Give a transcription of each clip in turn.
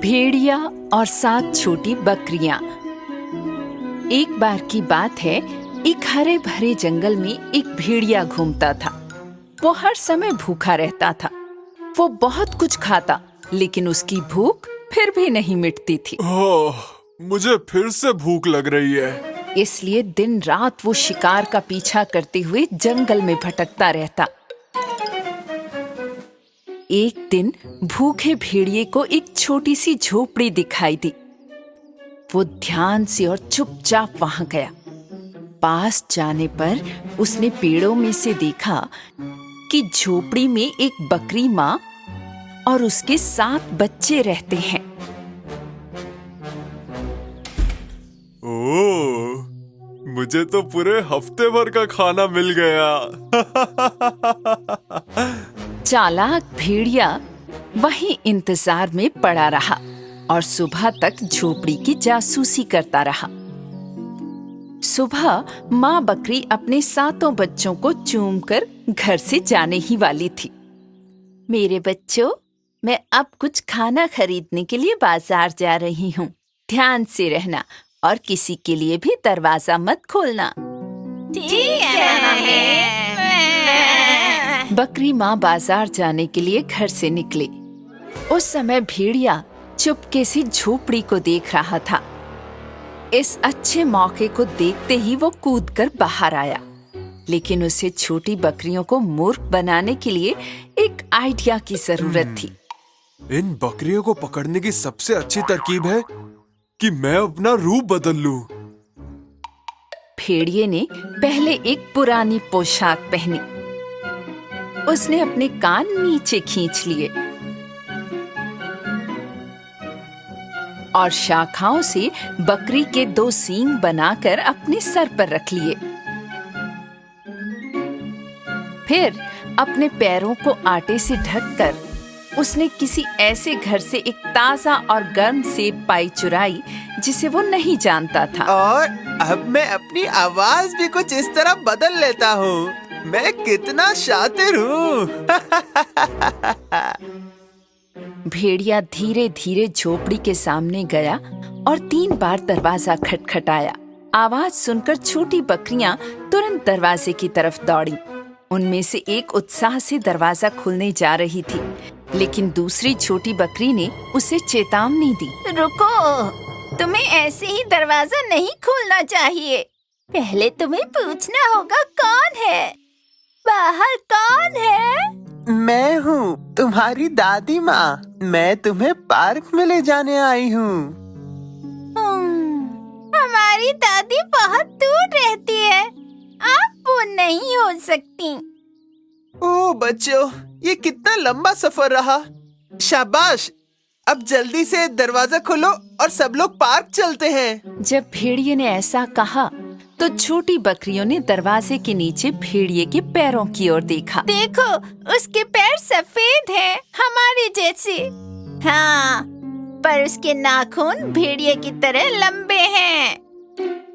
भेड़िया और 7 छोटी बकरियां। एक बार की बात है, एक हरे भरे जंगल में एक भेड़िया घूमता था। वो हर समय भूखा रहता था। वो बहुत कुछ खाता, लेकिन उसकी भूख फिर भी नहीं मिटती थी। मुझे फिर से भूख लग रही है। इसलिए दिन रात वो शिकार का पीछा करते हुए जंगल में भटकता रहता। एक दिन भूखे भेड़िए को एक छोटी सी झोपड़ी दिखाई दी। वो ध्यान से और चुपचाप वहां गया। पास जाने पर उसने पेड़ों में से देखा कि झोपड़ी में एक बकरी माँ और उसके 7 बच्चे रहते हैं। ओह, मुझे तो पूरे हफ्ते भर का खाना मिल गया। चालाक भेड़िया वहीं इंतजार में पड़ा रहा और सुबह तक झोपड़ी की जासूसी करता रहा। सुबह माँ बकरी अपने 7 बच्चों को चूमकर घर से जाने ही वाली थी। मेरे बच्चों, मैं अब कुछ खाना खरीदने के लिए बाजार जा रही हूँ। ध्यान से रहना और किसी के लिए भी दरवाजा मत खोलना। ठीक है। बकरी माँ बाजार जाने के लिए घर से निकली। उस समय भेड़िया चुपके से झोपड़ी को देख रहा था। इस अच्छे मौके को देखते ही वो कूदकर बाहर आया, लेकिन उसे छोटी बकरियों को मूर्ख बनाने के लिए एक आइडिया की जरूरत थी। इन बकरियों को पकड़ने की सबसे अच्छी तरकीब है कि मैं अपना रूप बदल लूं। भेड़िए ने पहले एक पुरानी पोशाक पहनी। उसने अपने कान नीचे खींच लिए और शाखाओं से बकरी के 2 सींग बनाकर अपने सर पर रख लिए। फिर अपने पैरों को आटे से ढककर उसने किसी ऐसे घर से एक ताजा और गर्म सेब पाई चुराई जिसे वो नहीं जानता था। और अब मैं अपनी आवाज भी कुछ इस तरह बदल लेता हूँ। मैं कितना शातिर हूँ। भेड़िया धीरे धीरे झोपड़ी के सामने गया और 3 बार दरवाजा खटखटाया। आवाज सुनकर छोटी बकरियां तुरंत दरवाजे की तरफ दौड़ी। उनमें से एक उत्साह से दरवाजा खोलने जा रही थी, लेकिन दूसरी छोटी बकरी ने उसे चेतावनी दी। रुको, तुम्हें ऐसे ही दरवाजा नहीं खोलना चाहिए। पहले तुम्हें पूछना होगा कौन है। बाहर कौन है? मैं हूँ तुम्हारी दादी माँ। मैं तुम्हें पार्क में ले जाने आई हूँ। हमारी दादी बहुत दूर रहती है। आप वो नहीं हो सकती। ओह बच्चों, ये कितना लंबा सफर रहा। शाबाश, अब जल्दी से दरवाजा खोलो और सब लोग पार्क चलते हैं। जब भेड़िए ने ऐसा कहा तो छोटी बकरियों ने दरवाजे के नीचे भेड़िए के पैरों की ओर देखा। देखो, उसके पैर सफेद हैं, हमारे जैसे। हाँ, पर उसके नाखून भेड़िए की तरह लंबे हैं।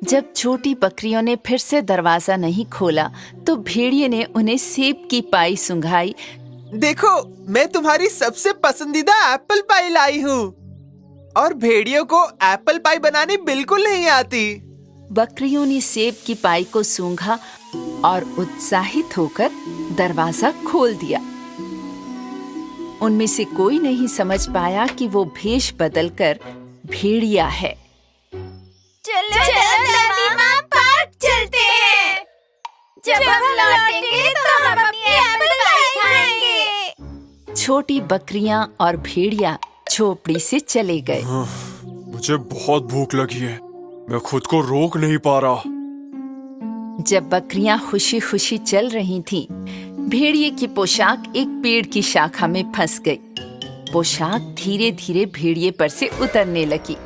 जब छोटी बकरियों ने फिर से दरवाजा नहीं खोला तो भेड़िए ने उन्हें सेब की पाई सुंघाई। देखो, मैं तुम्हारी सबसे पसंदीदा एप्पल पाई लाई हूँ। और भेड़ियों को एप्पल पाई बनानी बिल्कुल नहीं आती। बकरियों ने सेब की पाई को सूंघा और उत्साहित होकर दरवाजा खोल दिया। उनमें से कोई नहीं समझ पाया कि वो भेष बदलकर भेड़िया है। चलो दादी माँ, पार्क चलते हैं। जब हम लौटेंगे तो हम अपनी एप्पल पाई खाएंगे। छोटी बकरियां और भेड़िया झोपड़ी से चले गए। मुझे बहुत भूख लगी है, मैं खुद को रोक नहीं पा रहा। जब बकरियां खुशी खुशी चल रही थीं, भेड़िए की पोशाक एक पेड़ की शाखा में फंस गई। पोशाक धीरे धीरे भेड़िए पर से उतरने लगी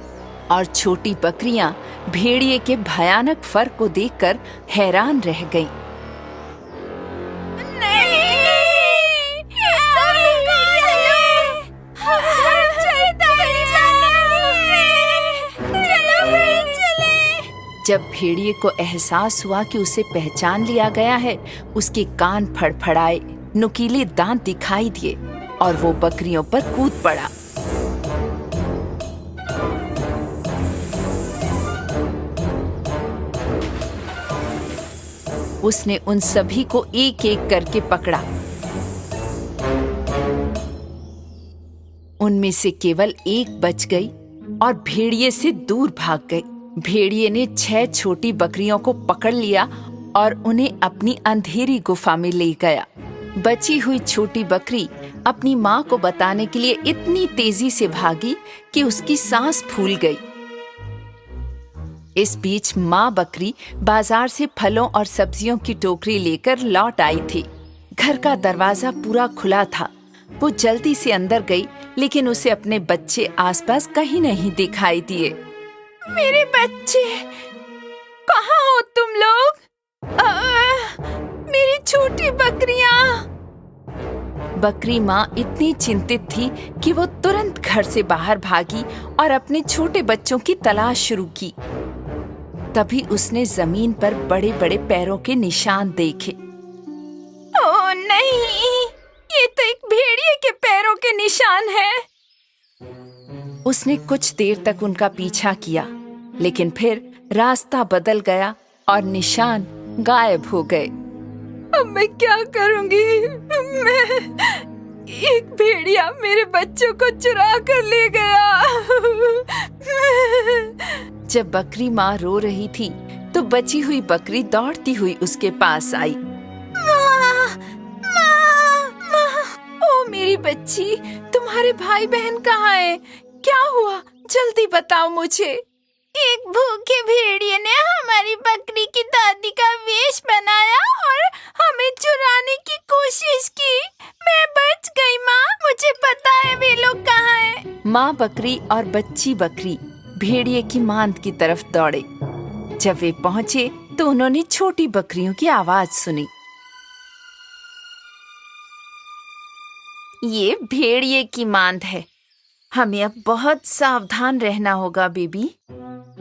और छोटी बकरियां भेड़िए के भयानक फर को देखकर हैरान रह गईं। जब भेड़िए को एहसास हुआ कि उसे पहचान लिया गया है, उसके कान फड़फड़ाए, नुकीले दांत दिखाई दिए और वो बकरियों पर कूद पड़ा। उसने उन सभी को एक एक करके पकड़ा। उनमें से केवल एक बच गई और भेड़िए से दूर भाग गई। भेड़िए ने 6 छोटी बकरियों को पकड़ लिया और उन्हें अपनी अंधेरी गुफा में ले गया। बची हुई छोटी बकरी अपनी माँ को बताने के लिए इतनी तेजी से भागी कि उसकी सांस फूल गई। इस बीच माँ बकरी बाजार से फलों और सब्जियों की टोकरी लेकर लौट आई थी। घर का दरवाजा पूरा खुला था। वो जल्दी से अंदर गई, लेकिन उसे अपने बच्चे आसपास कहीं नहीं दिखाई दिए। मेरे बच्चे, कहाँ हो तुम लोग? मेरी छोटी बकरियां। बकरी माँ इतनी चिंतित थी कि वो तुरंत घर से बाहर भागी और अपने छोटे बच्चों की तलाश शुरू की। तभी उसने जमीन पर बड़े बड़े पैरों के निशान देखे। ओह नहीं, ये तो एक भेड़िए के पैरों के निशान हैं। उसने कुछ देर तक उनका पीछा किया, लेकिन फिर रास्ता बदल गया और निशान गायब हो गए। अब मैं क्या करूंगी? एक भेड़िया मेरे बच्चों को चुरा कर ले गया। जब बकरी माँ रो रही थी तो बची हुई बकरी दौड़ती हुई उसके पास आई। ओ मेरी बच्ची, तुम्हारे भाई बहन कहाँ हैं? क्या हुआ? जल्दी बताओ मुझे। एक भूखे भेड़िए ने हमारी बकरी की दादी का वेश बनाया और हमें चुराने की कोशिश की। मैं बच गई माँ, मुझे पता है वे लोग कहाँ हैं। माँ बकरी और बच्ची बकरी भेड़िए की मांद की तरफ दौड़े। जब वे पहुँचे तो उन्होंने छोटी बकरियों की आवाज सुनी। ये भेड़िए की मांद है, हमें अब बहुत सावधान रहना होगा बेबी।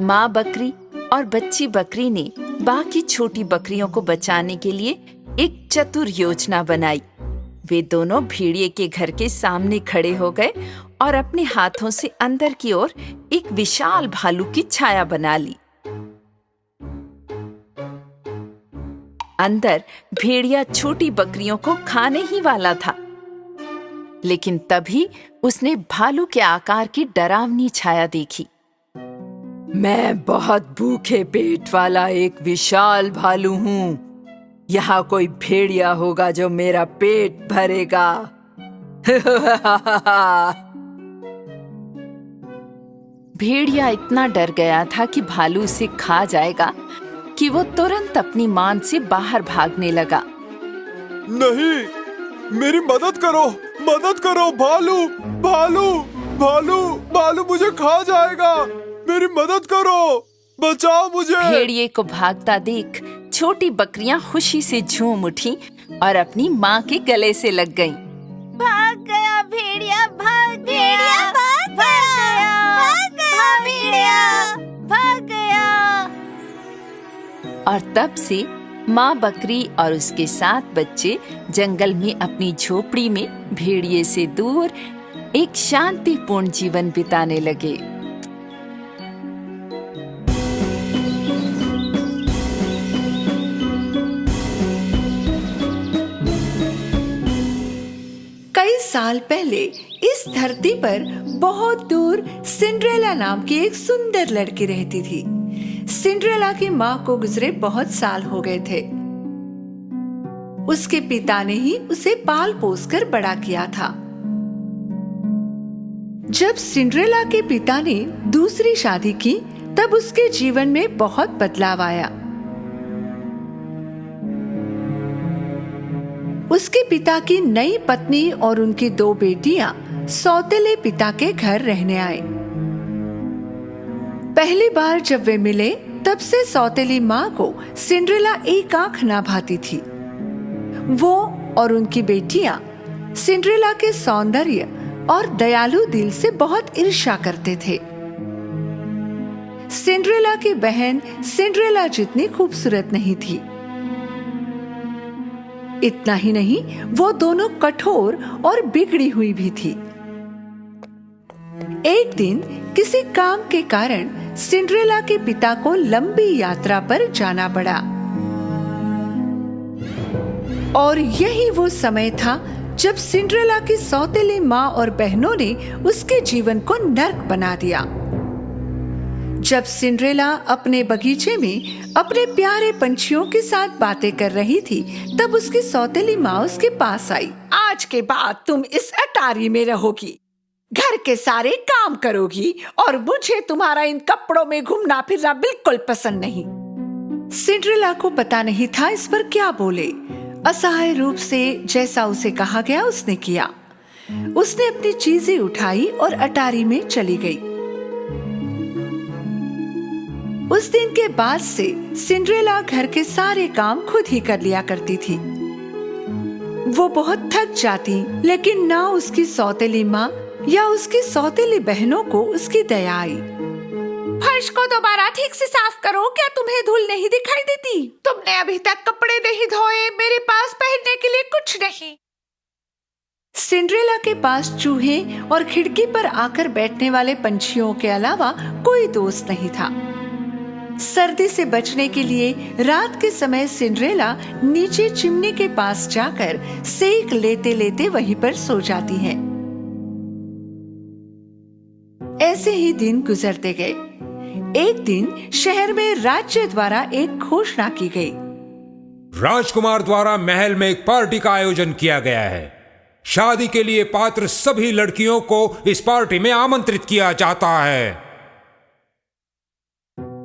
माँ बकरी और बच्ची बकरी ने बाकी छोटी बकरियों को बचाने के लिए एक चतुर योजना बनाई। वे दोनों भेड़िए के घर के सामने खड़े हो गए और अपने हाथों से अंदर की ओर एक विशाल भालू की छाया बना ली। अंदर भेड़िया छोटी बकरियों को खाने ही वाला था, लेकिन तभी उसने भालू के आकार की डरावनी छाया देखी। मैं बहुत भूखे पेट वाला एक विशाल भालू हूँ। यहाँ कोई भेड़िया होगा जो मेरा पेट भरेगा। भेड़िया इतना डर गया था कि भालू उसे खा जाएगा कि वो तुरंत अपनी मांद से बाहर भागने लगा। नहीं, मेरी मदद करो, मदद करो। भालू भालू भालू भालू मुझे खा जाएगा। मेरी मदद करो, बचाओ मुझे। भेड़िए को भागता देख छोटी बकरियां खुशी से झूम उठी और अपनी माँ के गले से लग गईं। भाग गया भेड़िया, भाग गया, भाग गया, भाग गया भेड़िया, भाग गया। और तब से माँ बकरी और उसके 7 बच्चे जंगल में अपनी झोपड़ी में भेड़िए से दूर एक शांतिपूर्ण जीवन बिताने लगे। कई साल पहले इस धरती पर बहुत दूर सिंड्रेला नाम की एक सुंदर लड़की रहती थी। सिंड्रेला की माँ को गुजरे बहुत साल हो गए थे। उसके पिता ने ही उसे पाल पोस कर बड़ा किया था। जब सिंड्रेला के पिता ने दूसरी शादी की, तब उसके जीवन में बहुत बदलाव आया। उसके पिता की नई पत्नी और उनकी 2 बेटियां सौतेले पिता के घर रहने आए। पहली बार जब वे मिले, तब से सौतेली माँ को सिंड्रेला एक आंख ना भाती थी। वो और उनकी बेटियां सिंड्रेला के सौंदर्य और दयालु दिल से बहुत ईर्ष्या करते थे। सिंड्रेला की बहन सिंड्रेला जितनी खूबसूरत नहीं थी। इतना ही नहीं, वो दोनों कठोर और बिगड़ी हुई भी थी। एक दिन किसी काम के कारण सिंड्रेला के पिता को लंबी यात्रा पर जाना पड़ा। और यही वो समय था जब सिंड्रेला की सौतेली माँ और बहनों ने उसके जीवन को नर्क बना दिया। जब सिंड्रेला अपने बगीचे में अपने प्यारे पंछियों के साथ बातें कर रही थी, तब उसकी सौतेली माँ उसके पास आई। आज के बाद तुम इस अटारी में रहोगी, घर के सारे काम करोगी और मुझे तुम्हारा इन कपड़ों में घूमना फिरना बिल्कुल पसंद नहीं। सिंड्रेला को पता नहीं था इस पर क्या बोले। असहाय रूप से जैसा उसे कहा गया उसने किया। उसने अपनी चीजें उठाई और अटारी में चली गई। उस दिन के बाद से सिंड्रेला घर के सारे काम खुद ही कर लिया करती थी। वो बहुत थक जाती, लेकिन ना उसकी सौतेली माँ या उसकी सौतेली बहनों को उसकी दया आई। फर्श को दोबारा ठीक से साफ करो, क्या तुम्हें धूल नहीं दिखाई देती? तुमने अभी तक कपड़े नहीं धोए, मेरे पास पहनने के लिए कुछ नहीं। सिंड्रेला के पास चूहे और खिड़की पर आकर बैठने वाले पंछियों के अलावा कोई दोस्त नहीं था। सर्दी से बचने के लिए रात के समय सिंड्रेला नीचे चिमनी के पास जाकर सेक लेते लेते वहीं पर सो जाती है। ऐसे ही दिन गुजरते गए। एक दिन शहर में राज्य द्वारा एक घोषणा की गई। राजकुमार द्वारा महल में एक पार्टी का आयोजन किया गया है। शादी के लिए पात्र सभी लड़कियों को इस पार्टी में आमंत्रित किया जाता है।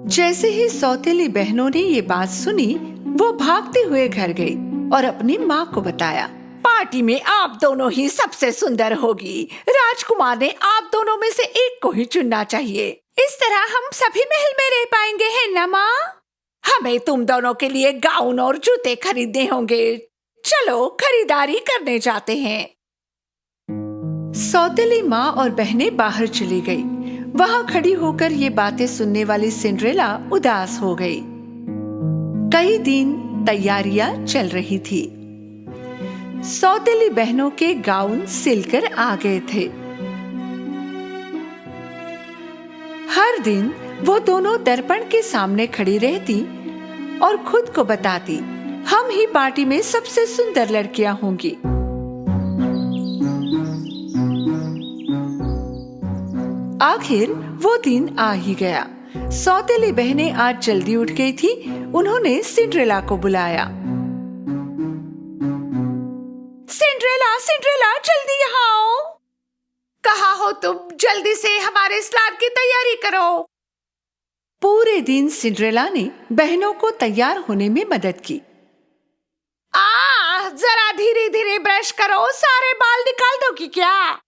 जैसे ही सौतेली बहनों ने ये बात सुनी, वो भागते हुए घर गई और अपनी माँ को बताया। पार्टी में आप दोनों ही सबसे सुंदर होगी। राजकुमार ने आप दोनों में से एक को ही चुनना चाहिए। इस तरह हम सभी महल में रह पाएंगे, है ना माँ? हमें तुम दोनों के लिए गाउन और जूते खरीदने होंगे। चलो खरीदारी करने जाते हैं। सौतेली माँ और बहनें बाहर चली गई। वहाँ खड़ी होकर ये बातें सुनने वाली सिंड्रेला उदास हो गई। कई दिन तैयारियां चल रही थी। सौतेली बहनों के गाउन सिलकर आ गए थे। हर दिन वो दोनों दर्पण के सामने खड़ी रहती और खुद को बताती, हम ही पार्टी में सबसे सुंदर लड़कियां होंगी। आखिर वो दिन आ ही गया। सौतेली बहनें आज जल्दी उठ गई थी। उन्होंने सिंड्रेला को बुलाया। सिंड्रेला, सिंड्रेला, जल्दी यहाँ आओ। कहाँ हो तुम? जल्दी से हमारे स्नान की तैयारी करो। पूरे दिन सिंड्रेला ने बहनों को तैयार होने में मदद की। जरा धीरे धीरे ब्रश करो, सारे बाल निकाल दोगी क्या?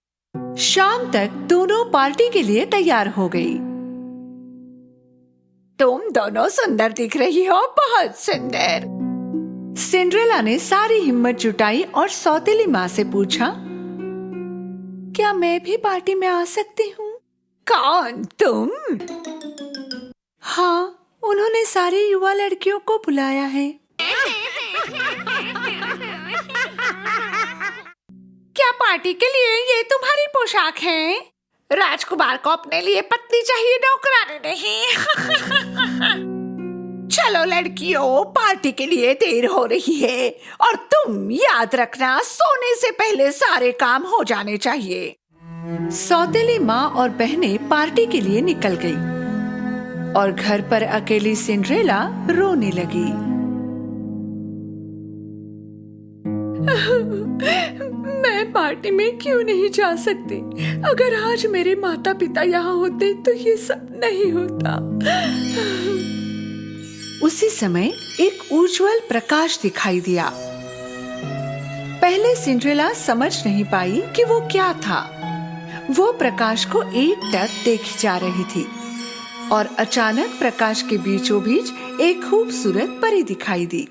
शाम तक दोनों पार्टी के लिए तैयार हो गई। तुम दोनों सुंदर दिख रही हो, बहुत सुंदर। सिंड्रेला ने सारी हिम्मत जुटाई और सौतेली माँ से पूछा, क्या मैं भी पार्टी में आ सकती हूँ? कौन, तुम? हाँ, उन्होंने सारी युवा लड़कियों को बुलाया है। क्या पार्टी के लिए ये तुम्हारी पोशाक है? राजकुमार को अपने लिए पत्नी चाहिए, नौकरानी नहीं। चलो लड़कियों, पार्टी के लिए देर हो रही है और तुम याद रखना, सोने से पहले सारे काम हो जाने चाहिए। सौतेली माँ और बहनें पार्टी के लिए निकल गई और घर पर अकेली सिंड्रेला रोने लगी। मैं पार्टी में क्यों नहीं जा सकती? अगर आज मेरे माता पिता यहाँ होते तो ये सब नहीं होता। उसी समय एक उज्जवल प्रकाश दिखाई दिया। पहले सिंड्रेला समझ नहीं पाई कि वो क्या था। वो प्रकाश को एकटक देखी जा रही थी और अचानक प्रकाश के बीचों बीच एक खूबसूरत परी दिखाई दी।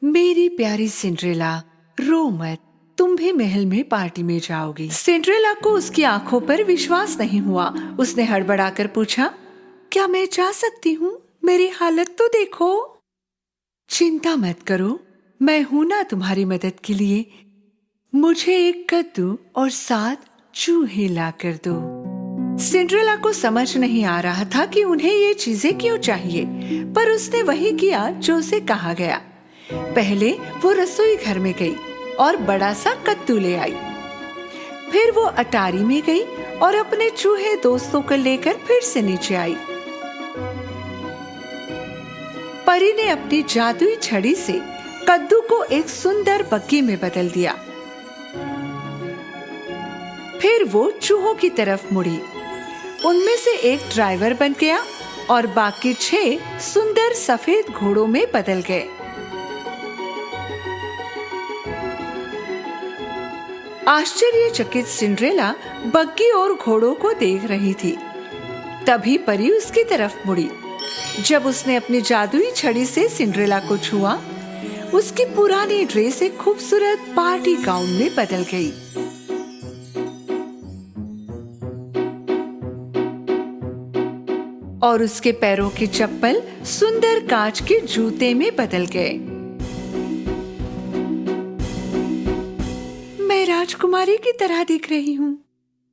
मेरी प्यारी सिंड्रेला, रो मत, तुम भी महल में पार्टी में जाओगी। सिंड्रेला को उसकी आंखों पर विश्वास नहीं हुआ। उसने हड़बड़ाकर पूछा, क्या मैं जा सकती हूँ? मेरी हालत तो देखो। चिंता मत करो, मैं हूं ना तुम्हारी मदद के लिए। मुझे एक कद्दू और 7 चूहे ला कर दो। सिंड्रेला को समझ नहीं आ रहा था कि उन्हें ये चीजें क्यों चाहिए, पर उसने वही किया जो उसे कहा गया। पहले वो रसोई घर में गई और बड़ा सा कद्दू ले आई। फिर वो अटारी में गई और अपने चूहे दोस्तों को लेकर फिर से नीचे आई। परी ने अपनी जादुई छड़ी से कद्दू को एक सुंदर बग्गी में बदल दिया। फिर वो चूहों की तरफ मुड़ी। उनमें से एक ड्राइवर बन गया और बाकी 6 सुंदर सफेद घोड़ों में बदल गए। आश्चर्यचकित सिंड्रेला बग्गी और घोड़ों को देख रही थी। तभी परी उसकी तरफ मुड़ी। जब उसने अपनी जादुई छड़ी से सिंड्रेला को छुआ, उसकी पुरानी ड्रेस एक खूबसूरत पार्टी गाउन में बदल गई। और उसके पैरों की चप्पल सुंदर कांच के जूते में बदल गए। मैं राजकुमारी की तरह दिख रही हूँ।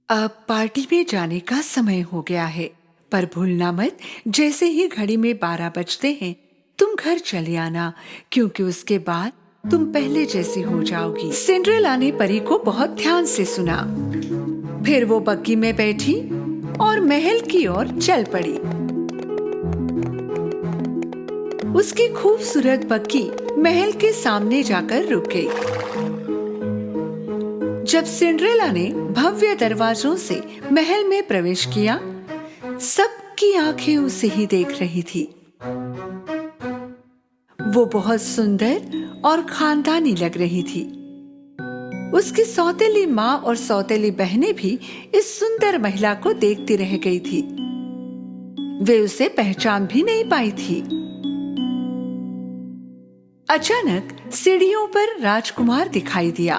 अब पार्टी में जाने का समय हो गया है, पर भूलना मत, जैसे ही घड़ी में 12 बजते हैं तुम घर चले आना, क्योंकि उसके बाद तुम पहले जैसी हो जाओगी। सिंड्रेला ने परी को बहुत ध्यान से सुना। फिर वो बग्गी में बैठी और महल की ओर चल पड़ी। उसकी खूबसूरत बग्गी महल के सामने जाकर रुक गई। जब सिंड्रेला ने भव्य दरवाजों से महल में प्रवेश किया, सबकी आंखें उसे ही देख रही थी। वो बहुत सुंदर और खानदानी लग रही थी। उसकी सौतेली माँ और सौतेली बहनें भी इस सुंदर महिला को देखती रह गई थी। वे उसे पहचान भी नहीं पाई थी। अचानक सीढ़ियों पर राजकुमार दिखाई दिया।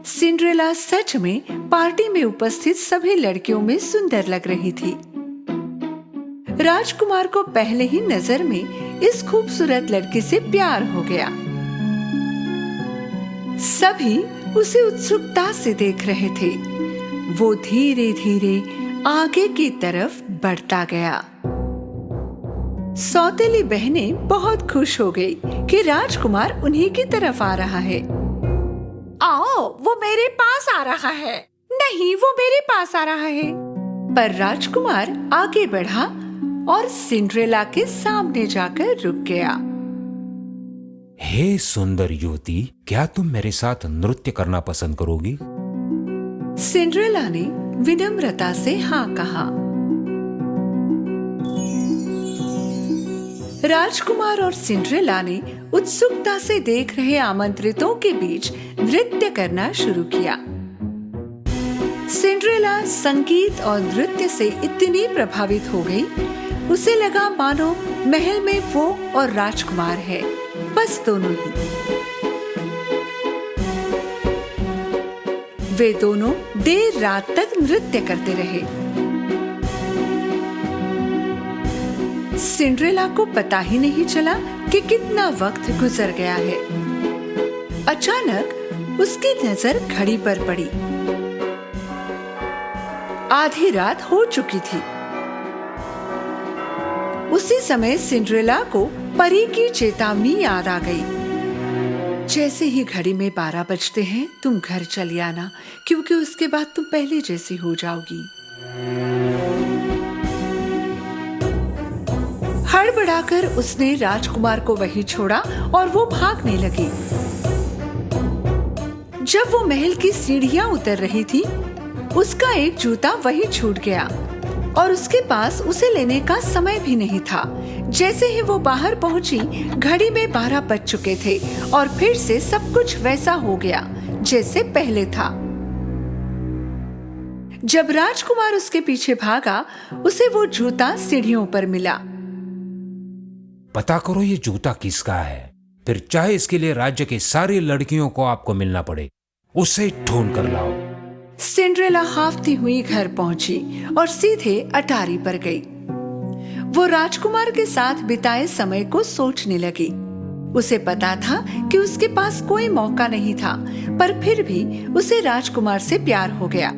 सिंड्रेला सच में पार्टी में उपस्थित सभी लड़कियों में सुंदर लग रही थी। राजकुमार को पहले ही नजर में इस खूबसूरत लड़की से प्यार हो गया। सभी उसे उत्सुकता से देख रहे थे। वो धीरे धीरे आगे की तरफ बढ़ता गया। सौतेली बहनें बहुत खुश हो गई कि राजकुमार उन्हीं की तरफ आ रहा है। आओ, वो मेरे पास आ रहा है। नहीं, वो मेरे पास आ रहा है। पर राजकुमार आगे बढ़ा और सिंड्रेला के सामने जाकर रुक गया। हे सुंदर युवती, क्या तुम मेरे साथ नृत्य करना पसंद करोगी? सिंड्रेला ने विनम्रता से हाँ कहा। राजकुमार और सिंड्रेला ने उत्सुकता से देख रहे आमंत्रितों के बीच नृत्य करना शुरू किया। सिंड्रेला संगीत और नृत्य से इतनी प्रभावित हो गई, उसे लगा मानो महल में वो और राजकुमार है, बस दोनों ही। वे दोनों देर रात तक नृत्य करते रहे। सिंड्रेला को पता ही नहीं चला कि कितना वक्त गुजर गया है। अचानक उसकी नजर घड़ी पर पड़ी। आधी रात हो चुकी थी। उसी समय सिंड्रेला को परी की चेतावनी याद आ गई। जैसे ही घड़ी में 12 बजते हैं तुम घर चली आना, क्योंकि उसके बाद तुम पहले जैसी हो जाओगी। हड़बड़ाकर उसने राजकुमार को वहीं छोड़ा और वो भागने लगी। जब वो महल की सीढ़ियां उतर रही थी, उसका एक जूता वहीं छूट गया और उसके पास उसे लेने का समय भी नहीं था। जैसे ही वो बाहर पहुंची, घड़ी में 12 बज चुके थे और फिर से सब कुछ वैसा हो गया जैसे पहले था। जब राजकुमार उसके पीछे भागा, उसे वो जूता सीढ़ियों पर मिला। पता करो ये जूता किसका है, फिर चाहे इसके लिए राज्य की सारी लड़कियों को आपको मिलना पड़े, उसे ढूंढ कर लाओ। सिंड्रेला हाफती हुई घर पहुंची और सीधे अटारी पर गई। वो राजकुमार के साथ बिताए समय को सोचने लगी। उसे पता था कि उसके पास कोई मौका नहीं था, पर फिर भी उसे राजकुमार से प्यार हो गया।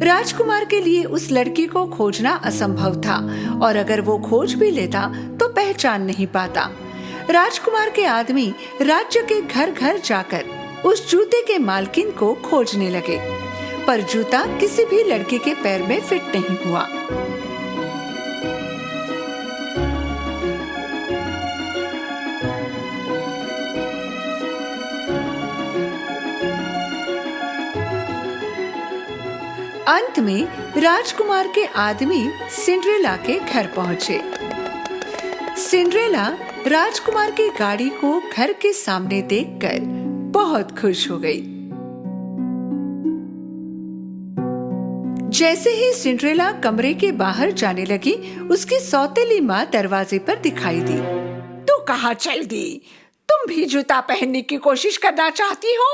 राजकुमार के लिए उस लड़की को खोजना असंभव था, और अगर वो खोज भी लेता तो पहचान नहीं पाता। राजकुमार के आदमी राज्य के घर घर जाकर उस जूते के मालकिन को खोजने लगे, पर जूता किसी भी लड़के के पैर में फिट नहीं हुआ। अंत में राजकुमार के आदमी सिंड्रेला के घर पहुंचे। सिंड्रेला राजकुमार की गाड़ी को घर के सामने देखकर बहुत खुश हो गई। जैसे ही सिंड्रेला कमरे के बाहर जाने लगी, उसकी सौतेली माँ दरवाजे पर दिखाई दी। तू कहाँ चल दी? तुम भी जूता पहनने की कोशिश करना चाहती हो?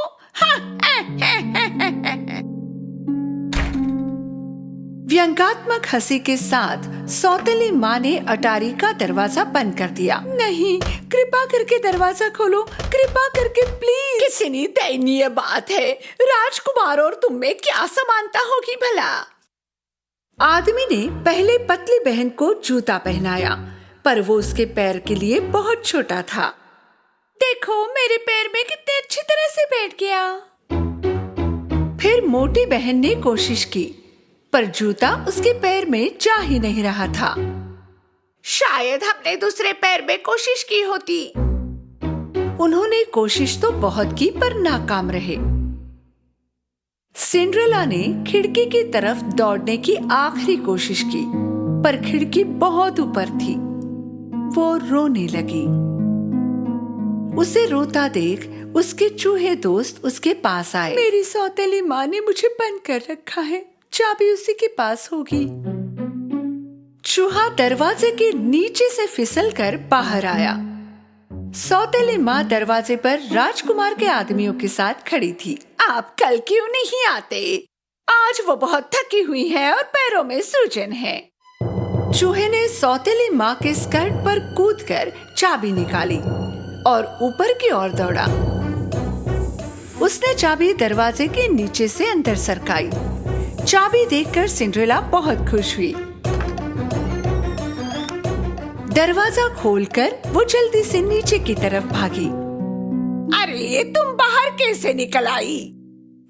व्यंग्यात्मक हंसी के साथ सौतेली माँ ने अटारी का दरवाजा बंद कर दिया। नहीं, कृपा करके दरवाजा खोलो, कृपा करके प्लीज। कितनी दयनीय बात है। राजकुमार और तुम में क्या समानता होगी भला? आदमी ने पहले पतली बहन को जूता पहनाया, पर वो उसके पैर के लिए बहुत छोटा था। देखो, मेरे पैर में कितने अच्छी तरह से बैठ गया। फिर मोटी बहन ने कोशिश की, पर जूता उसके पैर में जा ही नहीं रहा था। शायद हमने दूसरे पैर में कोशिश की होती। उन्होंने कोशिश तो बहुत की, पर नाकाम रहे। सिंड्रेला ने खिड़की की तरफ दौड़ने की आखिरी कोशिश की, पर खिड़की बहुत ऊपर थी। वो रोने लगी। उसे रोता देख उसके चूहे दोस्त उसके पास आए। मेरी सौतेली माँ ने मुझे बंद कर रखा है, चाबी उसी के पास होगी। चूहा दरवाजे के नीचे से फिसलकर बाहर आया। सौतेली माँ दरवाजे पर राजकुमार के आदमियों के साथ खड़ी थी। आप कल क्यों नहीं आते? आज वो बहुत थकी हुई है और पैरों में सूजन है। चूहे ने सौतेली माँ के स्कर्ट पर कूदकर चाबी निकाली और ऊपर की ओर दौड़ा। उसने चाबी दरवाजे के नीचे से अंदर सरकाई। चाबी देखकर सिंड्रेला बहुत खुश हुई। दरवाजा खोलकर वो जल्दी से नीचे की तरफ भागी। अरे, तुम बाहर कैसे निकल आई?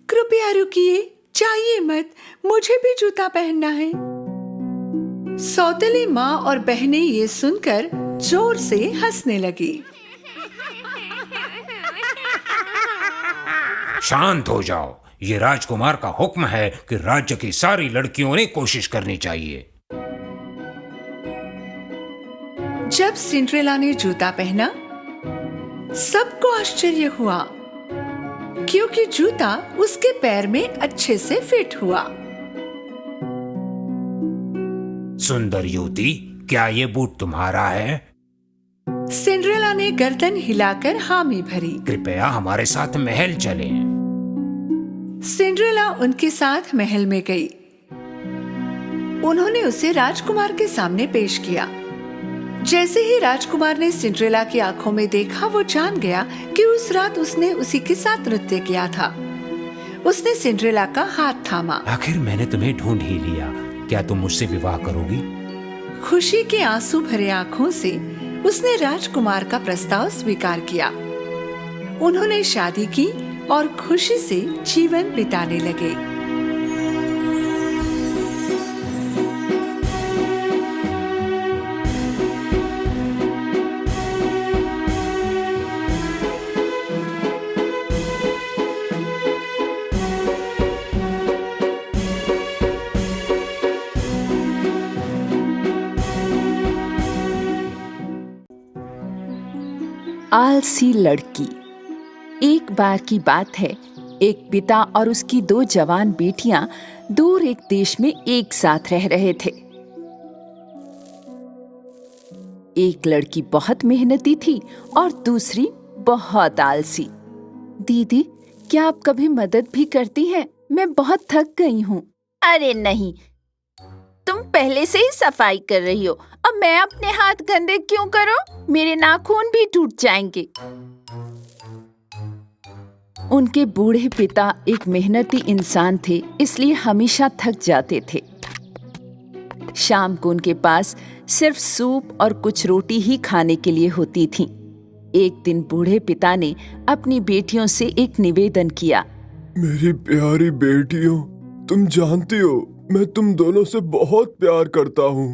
कृपया रुकिए, जाइए मत, मुझे भी जूता पहनना है। सौतेली माँ और बहनें ये सुनकर जोर से हंसने लगी। शांत हो जाओ, ये राजकुमार का हुक्म है कि राज्य की सारी लड़कियों ने कोशिश करनी चाहिए। जब सिंड्रेला ने जूता पहना, सबको आश्चर्य हुआ, क्योंकि जूता उसके पैर में अच्छे से फिट हुआ। सुंदर युवती, क्या ये बूट तुम्हारा है? सिंड्रेला ने गर्दन हिलाकर हामी भरी। कृपया हमारे साथ महल चलें। सिंड्रेला उनके साथ महल में गई। उन्होंने उसे राजकुमार के सामने पेश किया। जैसे ही राजकुमार ने सिंड्रेला की आंखों में देखा, वो जान गया कि उस रात उसने उसी के साथ नृत्य किया था। उसने सिंड्रेला का हाथ थामा। आखिर मैंने तुम्हें ढूंढ ही लिया। क्या तुम मुझसे विवाह करोगी? खुशी के आंसू भरे आंखों से उसने राजकुमार का प्रस्ताव स्वीकार किया। उन्होंने शादी की और खुशी से जीवन बिताने लगे। आलसी लड़की। एक बार की बात है, एक पिता और उसकी 2 जवान बेटियां दूर एक देश में एक साथ रह रहे थे। एक लड़की बहुत मेहनती थी और दूसरी बहुत आलसी। दीदी, क्या आप कभी मदद भी करती हैं? मैं बहुत थक गई हूँ। अरे नहीं, तुम पहले से ही सफाई कर रही हो, अब मैं अपने हाथ गंदे क्यों करूं? मेरे नाखून भी टूट जाएंगे। उनके बूढ़े पिता एक मेहनती इंसान थे, इसलिए हमेशा थक जाते थे। शाम को उनके पास सिर्फ सूप और कुछ रोटी ही खाने के लिए होती थी। एक दिन बूढ़े पिता ने अपनी बेटियों से एक निवेदन किया। मेरी प्यारी बेटियों, तुम जानती हो मैं तुम दोनों से बहुत प्यार करता हूँ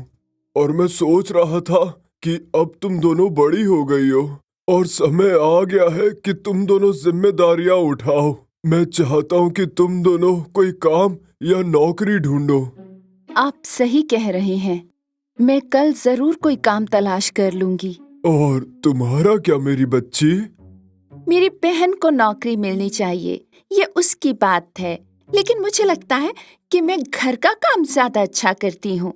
और मैं सोच रहा था कि अब तुम दोनों बड़ी हो गई हो और समय आ गया है कि तुम दोनों जिम्मेदारियां उठाओ। मैं चाहता हूँ कि तुम दोनों कोई काम या नौकरी ढूंढो। आप सही कह रहे हैं, मैं कल जरूर कोई काम तलाश कर लूंगी। और तुम्हारा क्या मेरी बच्ची? मेरी बहन को नौकरी मिलनी चाहिए, ये उसकी बात है, लेकिन मुझे लगता है कि मैं घर का काम ज्यादा अच्छा करती हूँ।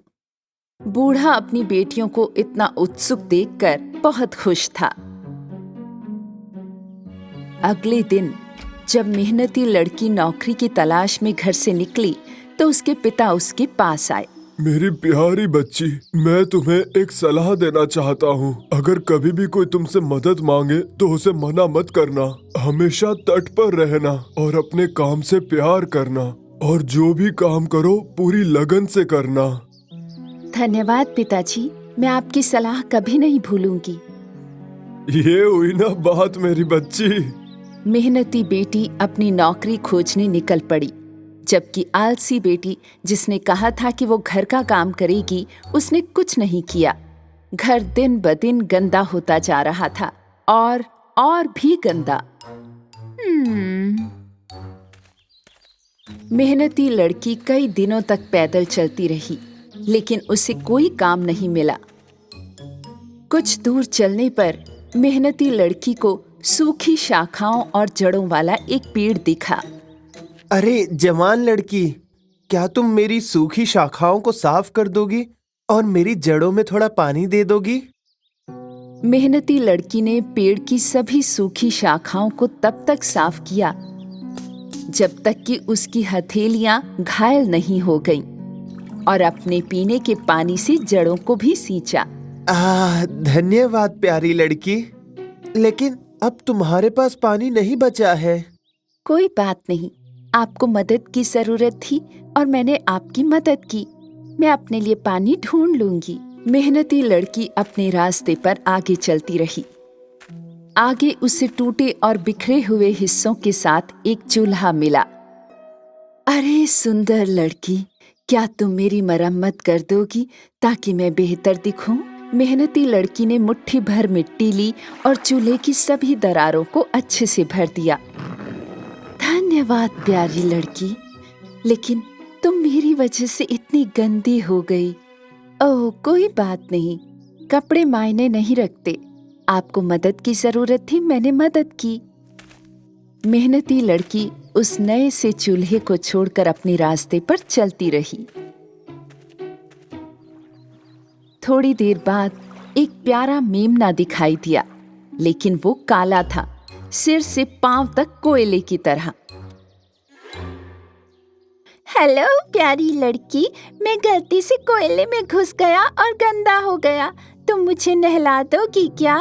बूढ़ा अपनी बेटियों को इतना उत्सुक देखकर बहुत खुश था। अगले दिन जब मेहनती लड़की नौकरी की तलाश में घर से निकली तो उसके पिता उसके पास आए। मेरी प्यारी बच्ची, मैं तुम्हें एक सलाह देना चाहता हूँ। अगर कभी भी कोई तुमसे मदद मांगे तो उसे मना मत करना। हमेशा तट पर रहना और अपने काम से प्यार करना और जो भी काम करो पूरी लगन से करना। धन्यवाद पिताजी, मैं आपकी सलाह कभी नहीं भूलूंगी। ये हुई ना बात मेरी बच्ची। मेहनती बेटी अपनी नौकरी खोजने निकल पड़ी, जबकि आलसी बेटी जिसने कहा था कि वो घर का काम करेगी, उसने कुछ नहीं किया। घर दिन ब दिन गंदा होता जा रहा था और भी गंदा। मेहनती लड़की कई दिनों तक पैदल चलती रही, लेकिन उसे कोई काम नहीं मिला। कुछ दूर चलने पर मेहनती लड़की को सूखी शाखाओं और जड़ों वाला एक पेड़ दिखा। अरे जवान लड़की, क्या तुम मेरी सूखी शाखाओं को साफ कर दोगी और मेरी जड़ों में थोड़ा पानी दे दोगी? मेहनती लड़की ने पेड़ की सभी सूखी शाखाओं को तब तक साफ किया जब तक कि उसकी हथेलियां घायल नहीं हो गईं और अपने पीने के पानी से जड़ों को भी सींचा। धन्यवाद प्यारी लड़की, लेकिन अब तुम्हारे पास पानी नहीं बचा है। कोई बात नहीं, आपको मदद की जरूरत थी और मैंने आपकी मदद की। मैं अपने लिए पानी ढूंढ लूंगी। मेहनती लड़की अपने रास्ते पर आगे चलती रही। आगे उसे टूटे और बिखरे हुए हिस्सों के साथ एक चूल्हा मिला। अरे सुंदर लड़की, क्या तुम मेरी मरम्मत कर दोगी ताकि मैं बेहतर दिखूं? मेहनती लड़की ने मुट्ठी भर मिट्टी ली और चूल्हे की सभी दरारों को अच्छे से भर दिया। धन्यवाद प्यारी लड़की, लेकिन तुम मेरी वजह से इतनी गंदी हो गई। ओह कोई बात नहीं, कपड़े मायने नहीं रखते। आपको मदद की जरूरत थी, मैंने मदद की। मेहनती लड़की उस नए से चूल्हे को छोड़कर अपने रास्ते पर चलती रही। थोड़ी देर बाद एक प्यारा मेमना दिखाई दिया, लेकिन वो काला था, सिर से पांव तक कोयले की तरह। हेलो प्यारी लड़की, मैं गलती से कोयले में घुस गया और गंदा हो गया। तुम मुझे नहला दोगी क्या?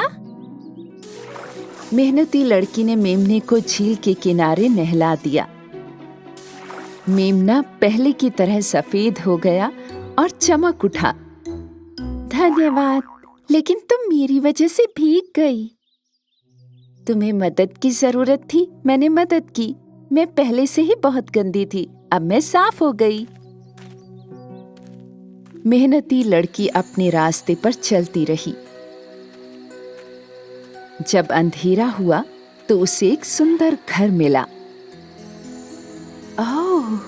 मेहनती लड़की ने मेमने को झील के किनारे नहला दिया। मेमना पहले की तरह सफेद हो गया और चमक उठा। धन्यवाद, लेकिन तुम मेरी वजह से भीग गई। तुम्हें मदद की जरूरत थी, मैंने मदद की। मैं पहले से ही बहुत गंदी थी, अब मैं साफ हो गई। मेहनती लड़की अपने रास्ते पर चलती रही। जब अंधेरा हुआ तो उसे एक सुंदर घर मिला। ओह,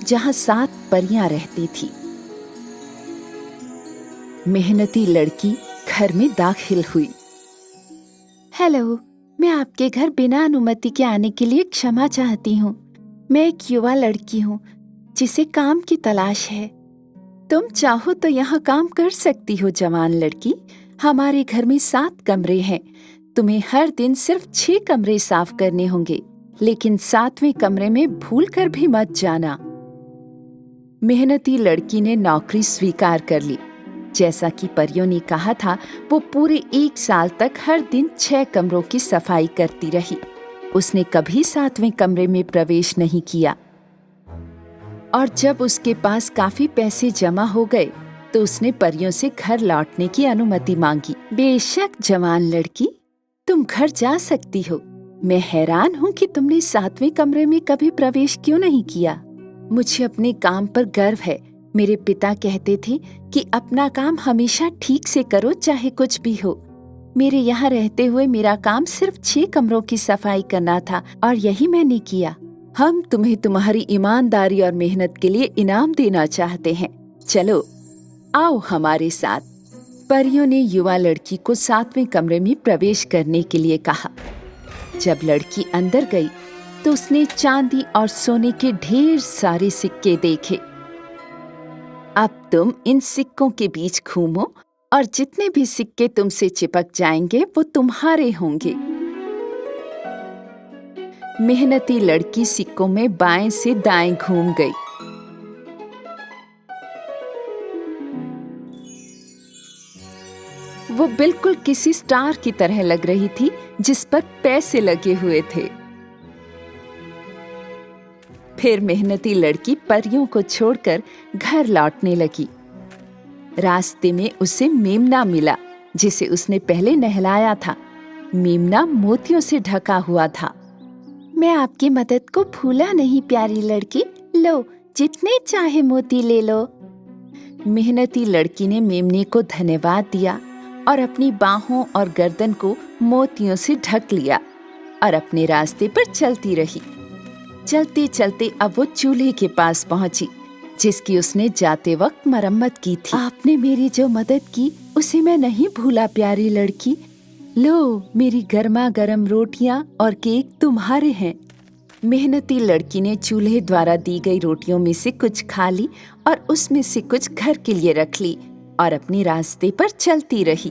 जहां 7 परियां रहती थी। मेहनती लड़की घर में दाखिल हुई। हेलो, मैं आपके घर बिना अनुमति के आने के लिए क्षमा चाहती हूँ। मैं एक युवा लड़की हूँ जिसे काम की तलाश है। तुम चाहो तो यहाँ काम कर सकती हो जवान लड़की। हमारे घर में 7 कमरे हैं। तुम्हें हर दिन सिर्फ 6 कमरे साफ करने होंगे, लेकिन 7वें कमरे में भूलकर भी मत जाना। मेहनती लड़की ने नौकरी स्वीकार कर ली। जैसा कि परियों ने कहा था, वो पूरे 1 साल तक हर दिन 6 कमरों की सफाई करती रही। उसने कभी 7वें कमरे में प्रवेश नहीं किया। और जब उसके पास काफी पैसे जमा हो गए तो उसने परियों से घर लौटने की अनुमति मांगी। बेशक जवान लड़की, तुम घर जा सकती हो। मैं हैरान हूँ कि तुमने 7वें कमरे में कभी प्रवेश क्यों नहीं किया। मुझे अपने काम पर गर्व है। मेरे पिता कहते थे कि अपना काम हमेशा ठीक से करो, चाहे कुछ भी हो। मेरे यहाँ रहते हुए मेरा काम सिर्फ 6 कमरों की सफाई करना था और यही मैंने किया। हम तुम्हें तुम्हारी ईमानदारी और मेहनत के लिए इनाम देना चाहते हैं। चलो आओ हमारे साथ। परियों ने युवा लड़की को 7वें कमरे में प्रवेश करने के लिए कहा। जब लड़की अंदर गई तो उसने चांदी और सोने के ढेर सारे सिक्के देखे। अब तुम इन सिक्कों के बीच घूमो और जितने भी सिक्के तुमसे चिपक जाएंगे वो तुम्हारे होंगे। मेहनती लड़की सिक्कों में बाएं से दाएं घूम गई। वो बिल्कुल किसी स्टार की तरह लग रही थी जिस पर पैसे लगे हुए थे। फिर मेहनती लड़की परियों को छोड़कर घर लौटने लगी। रास्ते में उसे मेमना मिला, जिसे उसने पहले नहलाया था। मेमना मोतियों से ढका हुआ था। मैं आपकी मदद को भूला नहीं प्यारी लड़की, लो जितने चाहे मोती ले लो। मेहनती लड़की ने मेमने को धन्यवाद दिया और अपनी बाहों और गर्दन को मोतियों से ढक लिया और अपने रास्ते पर चलती रही। चलते चलते अब वो चूल्हे के पास पहुंची जिसकी उसने जाते वक्त मरम्मत की थी। आपने मेरी जो मदद की उसे मैं नहीं भूला प्यारी लड़की। लो मेरी गर्मा गर्म रोटियां और केक तुम्हारे हैं। मेहनती लड़की ने चूल्हे द्वारा दी गई रोटियों में से कुछ खा ली और उसमें से कुछ घर के लिए रख ली और अपने रास्ते पर चलती रही।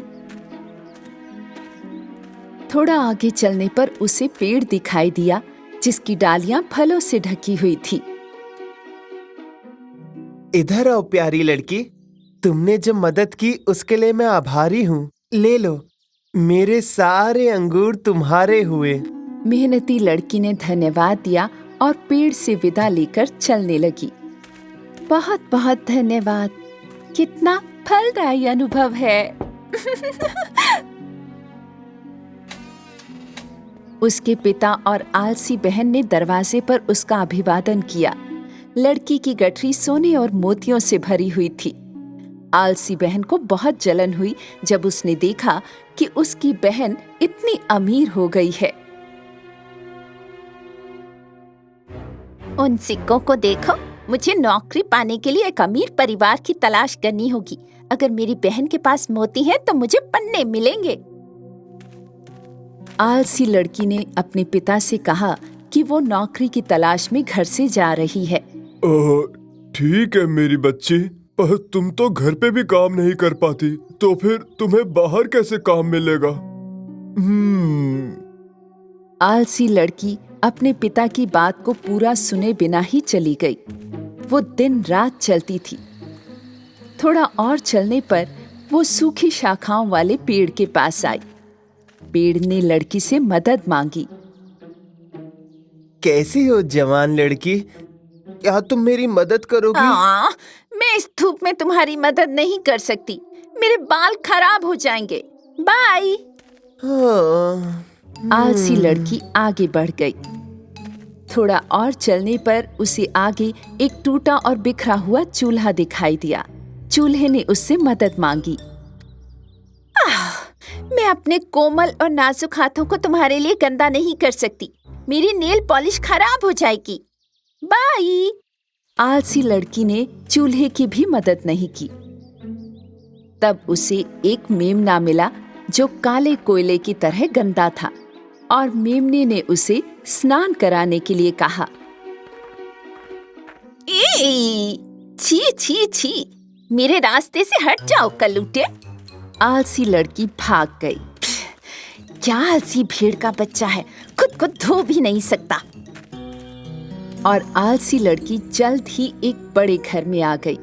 थोड़ा आगे चलने पर उसे पेड़ दिखाई दिया जिसकी डालियां फलों से ढकी हुई थी। इधर आओ प्यारी लड़की, तुमने जो मदद की उसके लिए मैं आभारी हूँ। ले लो, मेरे सारे अंगूर तुम्हारे हुए। मेहनती लड़की ने धन्यवाद दिया और पेड़ से विदा लेकर चलने लगी। बहुत बहुत धन्यवाद, कितना फलदायी अनुभव है। उसके पिता और आलसी बहन ने दरवाजे पर उसका अभिवादन किया। लड़की की गठरी सोने और मोतियों से भरी हुई थी। आलसी बहन को बहुत जलन हुई जब उसने देखा कि उसकी बहन इतनी अमीर हो गई है। उन सिक्कों को देखो, मुझे नौकरी पाने के लिए एक अमीर परिवार की तलाश करनी होगी। अगर मेरी बहन के पास मोती हैं तो मुझे पन्ने मिलेंगे। आलसी लड़की ने अपने पिता से कहा कि वो नौकरी की तलाश में घर से जा रही है। ठीक है मेरी बच्ची, पर तुम तो घर पे भी काम नहीं कर पाती, तो फिर तुम्हें बाहर कैसे काम मिलेगा? आलसी लड़की अपने पिता की बात को पूरा सुने बिना ही चली गई। वो दिन रात चलती थी। थोड़ा और चलने पर वो सूखी शाखाओं वाले पेड़ के पास आई। पेड़ ने लड़की से मदद मांगी। कैसी हो जवान लड़की, क्या तुम मेरी मदद करोगी? मैं इस धूप में तुम्हारी मदद नहीं कर सकती, मेरे बाल खराब हो जाएंगे। बाय। आलसी लड़की आगे बढ़ गई। थोड़ा और चलने पर उसे आगे एक टूटा और बिखरा हुआ चूल्हा दिखाई दिया। चूल्हे ने उससे मदद मांगी। मैं अपने कोमल और नाजुक हाथों को तुम्हारे लिए गंदा नहीं कर सकती, मेरी नेल पॉलिश खराब हो जाएगी। बाय। आलसी लड़की ने चूल्हे की भी मदद नहीं की। तब उसे एक मेमना मिला जो काले कोयले की तरह गंदा था और मेमने ने उसे स्नान कराने के लिए कहा। छी छी छी, मेरे रास्ते से हट जाओ कल्लूटे। आलसी लड़की भाग गई। क्या आलसी भेड़ का बच्चा है, खुद को धो भी नहीं सकता। और आलसी लड़की जल्द ही एक बड़े घर में आ गई।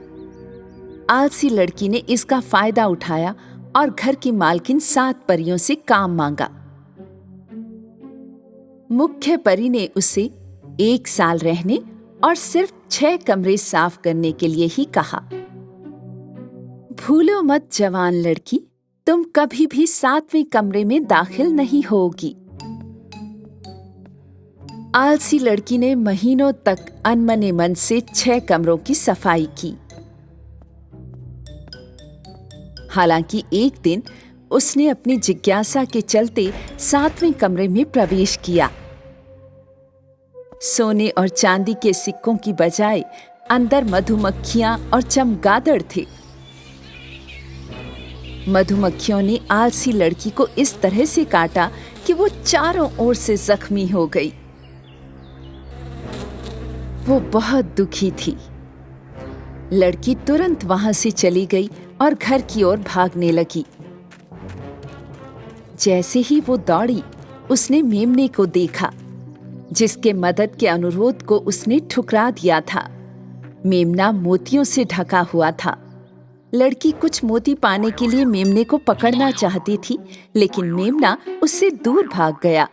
आलसी लड़की ने इसका फायदा उठाया और घर की मालकिन 7 परियों से काम मांगा। मुख्य परी ने उसे 1 साल रहने और सिर्फ 6 कमरे साफ करने के लिए ही कहा। भूलो मत जवान लड़की, तुम कभी भी 7वें कमरे में दाखिल नहीं होगी। आलसी लड़की ने महीनों तक अनमने मन से 6 कमरों की सफाई की। हालांकि एक दिन उसने अपनी जिज्ञासा के चलते 7वें कमरे में प्रवेश किया। सोने और चांदी के सिक्कों की बजाय अंदर मधुमक्खियां और चमगादड़ थे। मधुमक्खियों ने आलसी लड़की को इस तरह से काटा कि वो चारों ओर से जख्मी हो गई। वो बहुत दुखी थी। लड़की तुरंत वहां से चली गई और घर की ओर भागने लगी। जैसे ही वो दौड़ी, उसने मेमने को देखा, जिसके मदद के अनुरोध को उसने ठुकरा दिया था। मेमना मोतियों से ढका हुआ था। लड़की कुछ मोती पाने के लिए मेमने को पकड़ना चाहती थी, लेकिन मेमना उससे दूर भाग गया।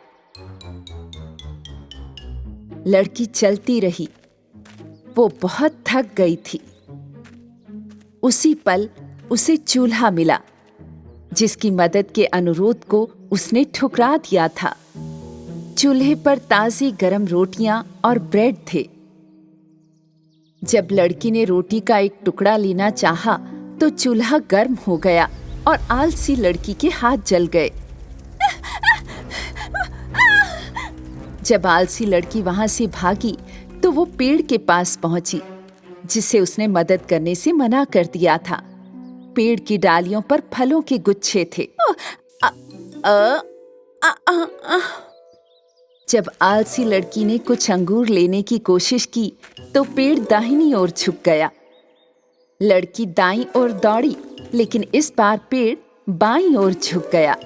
लड़की चलती रही। वो बहुत थक गई थी। उसी पल उसे चूल्हा मिला, जिसकी मदद के अनुरोध को उसने ठुकरा दिया था। चूल्हे पर ताजी गरम रोटियां और ब्रेड थे। जब लड़की ने रोटी का एक टुकड़ा लेना चाहा, तो चूल्हा गर्म हो गया और आलसी लड़की के हाथ जल गए। जब आलसी लड़की वहां से भागी, तो वो पेड़ के पास पहुंची, जिसे उसने मदद करने से मना कर दिया था। पेड़ की डालियों पर फलों के गुच्छे थे। जब आलसी लड़की ने कुछ अंगूर लेने की कोशिश की, तो पेड़ दाहिनी ओर झुक गया। लड़की दाईं ओर दौड़ी, लेकिन इस बार पेड़ बाईं ओर झुक गया।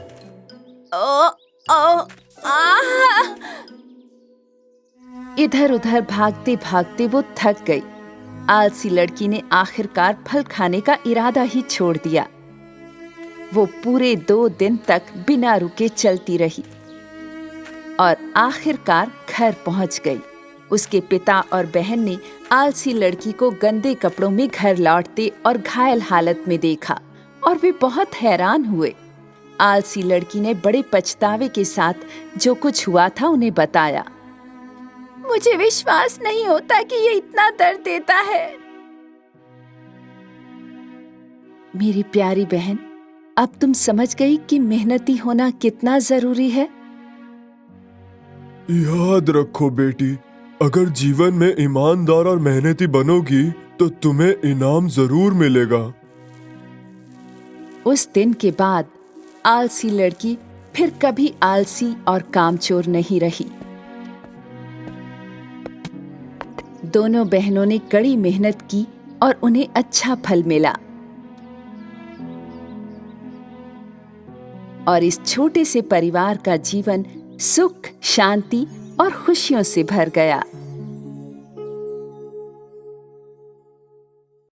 इधर उधर भागते भागते वो थक गई। आलसी लड़की ने आखिरकार फल खाने का इरादा ही छोड़ दिया। वो पूरे 2 दिन तक बिना रुके चलती रही और आखिरकार घर पहुंच गई। उसके पिता और बहन ने आलसी लड़की को गंदे कपड़ों में घर लौटते और घायल हालत में देखा और वे बहुत हैरान हुए। आलसी लड़की ने बड़े पछतावे के साथ जो कुछ हुआ था उन्हें बताया। मुझे विश्वास नहीं होता कि ये इतना दर्द देता है। मेरी प्यारी बहन, अब तुम समझ गई कि मेहनती होना कितना जरूरी है। याद रखो बेटी, अगर जीवन में ईमानदार और मेहनती बनोगी तो तुम्हें इनाम जरूर मिलेगा। उस दिन के बाद आलसी लड़की फिर कभी आलसी और कामचोर नहीं रही। दोनों बहनों ने कड़ी मेहनत की और उन्हें अच्छा फल मिला और इस छोटे से परिवार का जीवन सुख, शांति और खुशियों से भर गया।